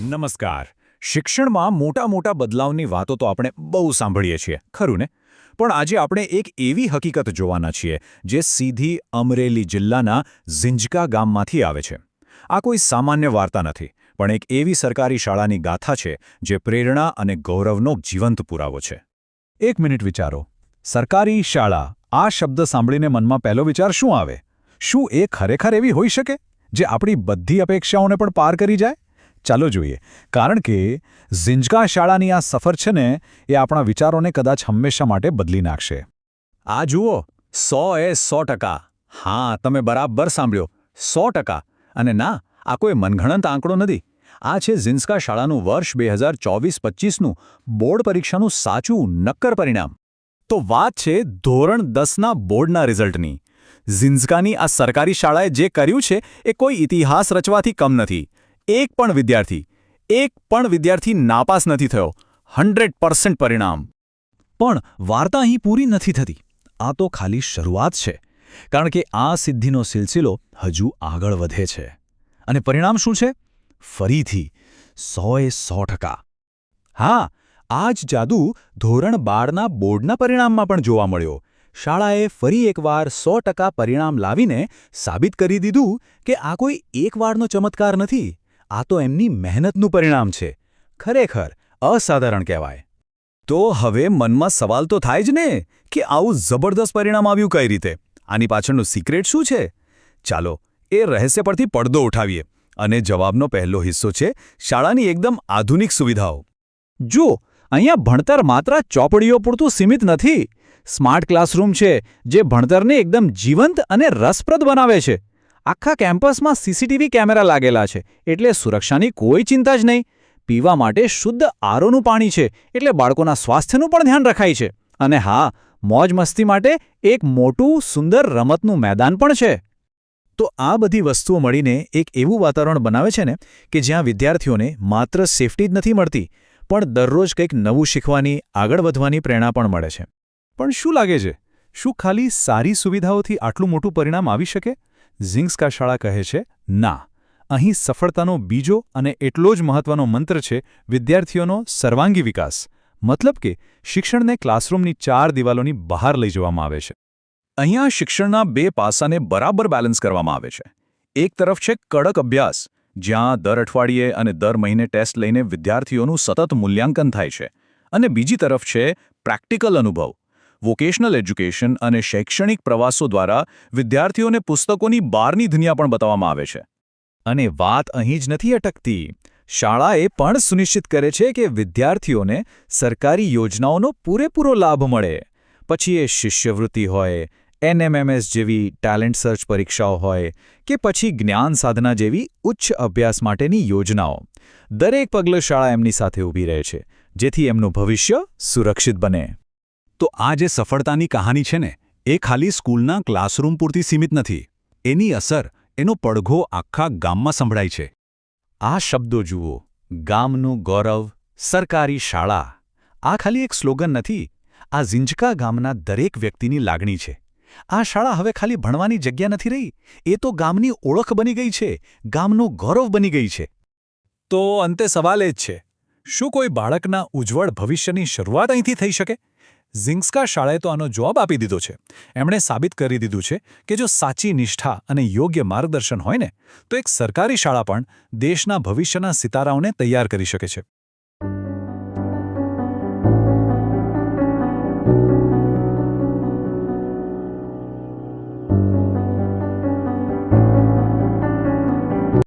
નમસ્કાર. શિક્ષણમાં મોટા મોટા બદલાવની વાતો તો આપણે બહુ સાંભળીએ છીએ, ખરું ને? પણ આજે આપણે એક એવી હકીકત જોવાના છીએ જે સીધી અમરેલી જિલ્લાના ઝિંઝકા ગામમાંથી આવે છે. આ કોઈ સામાન્ય વાર્તા નથી, પણ એક એવી સરકારી શાળાની ગાથા છે જે પ્રેરણા અને ગૌરવનો જીવંત પુરાવો છે. એક મિનિટ વિચારો. સરકારી શાળા, આ શબ્દ સાંભળીને મનમાં પહેલો વિચાર શું આવે? શું એ ખરેખર એવી હોઈ શકે જે આપણી બધી અપેક્ષાઓને પણ પાર કરી જાય? ચાલો જોઈએ, કારણ કે ઝિંઝકા શાળાની આ સફર છે ને, એ આપણા વિચારોને કદાચ હંમેશા માટે બદલી નાખશે. આ જુઓ, 100%. હા, તમે બરાબર સાંભળ્યો, 100%. અને ના, આ કોઈ મનગણંત આંકડો નથી. આ છે ઝિંઝકા શાળાનું વર્ષ 2024-25નું બોર્ડ પરીક્ષાનું સાચું નક્કર પરિણામ. તો વાત છે ધોરણ 10ના બોર્ડના રિઝલ્ટની. ઝિંઝકાની આ સરકારી શાળાએ જે કર્યું છે એ કોઈ ઇતિહાસ રચવાથી કમ નથી. એક પણ વિદ્યાર્થી નાપાસ નથી થયો. 100% પરિણામ. પણ વાર્તા અહીં પૂરી નથી થતી. આ તો ખાલી શરૂઆત છે, કારણ કે આ સિદ્ધિનો સિલસિલો હજુ આગળ વધે છે. અને પરિણામ શું છે? ફરીથી 100%. હા, આ જ જાદુ ધોરણ 12ના બોર્ડના પરિણામમાં પણ જોવા મળ્યો. શાળાએ ફરી એકવાર 100% પરિણામ લાવીને સાબિત કરી દીધું કે આ કોઈ એક વારનો ચમત્કાર નથી. આ તો એમની મહેનતનું પરિણામ છે. ખરેખર અસાધારણ કહેવાય. તો હવે મનમાં સવાલ તો થાય જ ને કે આવું જબરદસ્ત પરિણામ આવ્યું કઈ રીતે? આની પાછળનું સિક્રેટ શું છે? ચાલો એ રહસ્ય પરથી પડદો ઉઠાવીએ. અને જવાબનો પહેલો હિસ્સો છે શાળાની એકદમ આધુનિક સુવિધાઓ. જો, અહીંયા ભણતર માત્ર ચોપડીઓ પૂરતું સીમિત નથી. સ્માર્ટ ક્લાસરૂમ છે જે ભણતરને એકદમ જીવંત અને રસપ્રદ બનાવે છે. આખા કેમ્પસમાં સીસીટીવી કેમેરા લાગેલા છે, એટલે સુરક્ષાની કોઈ ચિંતા જ નહીં. પીવા માટે શુદ્ધ આરોનું પાણી છે, એટલે બાળકોના સ્વાસ્થ્યનું પણ ધ્યાન રખાય છે. અને હા, મોજ મસ્તી માટે એક મોટું સુંદર રમતનું મેદાન પણ છે. તો આ બધી વસ્તુઓ મળીને એક એવું વાતાવરણ બનાવે છે ને કે જ્યાં વિદ્યાર્થીઓને માત્ર સેફટી જ નથી મળતી, પણ દરરોજ કંઈક નવું શીખવાની, આગળ વધવાની પ્રેરણા પણ મળે છે. પણ શું લાગે છે, શું ખાલી સારી સુવિધાઓથી આટલું મોટું પરિણામ આવી શકે? ઝિંઝકા શાળા કહે છે, ના. અહીં સફળતાનો બીજો અને એટલો જ મહત્વનો મંત્ર છે વિદ્યાર્થીઓનો સર્વાંગી વિકાસ. મતલબ કે શિક્ષણને ક્લાસરૂમની 4 દિવાલોની બહાર લઈ જવામાં આવે છે. અહીંયા શિક્ષણના 2 પાસાને બરાબર બેલેન્સ કરવામાં આવે છે. એક તરફ છે કડક અભ્યાસ, જ્યાં દર અઠવાડિયે અને દર મહિને ટેસ્ટ લઈને વિદ્યાર્થીઓનું સતત મૂલ્યાંકન થાય છે. અને બીજી તરફ છે પ્રેક્ટિકલ અનુભવ. વોકેશનલ એજ્યુકેશન અને શૈક્ષણિક પ્રવાસો દ્વારા વિદ્યાર્થીઓને પુસ્તકોની બહારની દુનિયા પણ બતાવવામાં આવે છે. અને વાત અહીં જ નથી અટકતી. શાળા એ પણ સુનિશ્ચિત કરે છે કે વિદ્યાર્થીઓને સરકારી યોજનાઓનો પૂરેપૂરો લાભ મળે. પછી એ શિષ્યવૃત્તિ હોય, NMMS જેવી ટેલેન્ટ સર્ચ પરીક્ષાઓ હોય, કે પછી જ્ઞાન સાધના જેવી ઉચ્ચ અભ્યાસ માટેની યોજનાઓ. દરેક પગલું શાળા એમની સાથે ઊભી રહે છે, જેથી એમનું ભવિષ્ય સુરક્ષિત બને. તો આ જે સફળતાની કહાની છે ને, એ ખાલી સ્કૂલના ક્લાસરૂમ પૂરતી સીમિત નથી. એની અસર, એનો પડઘો આખા ગામમાં સંભળાય છે. આ શબ્દો જુઓ, ગામનું ગૌરવ, સરકારી શાળા. આ ખાલી એક સ્લોગન નથી. આ ઝિંઝકા ગામના દરેક વ્યક્તિની લાગણી છે. આ શાળા હવે ખાલી ભણવાની જગ્યા નથી રહી. એ તો ગામની ઓળખ બની ગઈ છે, ગામનું ગૌરવ બની ગઈ છે. તો અંતે સવાલ એ જ છે, શું કોઈ બાળકના ઉજ્જવળ ભવિષ્યની શરૂઆત અહીંથી થઈ શકે? ઝિંઝકા શાળાએ તો આનો જવાબ આપી દીધો છે. એમણે સાબિત કરી દીધું છે કે જો સાચી નિષ્ઠા અને યોગ્ય માર્ગદર્શન હોય ને, તો એક સરકારી શાળા પણ દેશના ભવિષ્યના સિતારાઓને તૈયાર કરી શકે છે.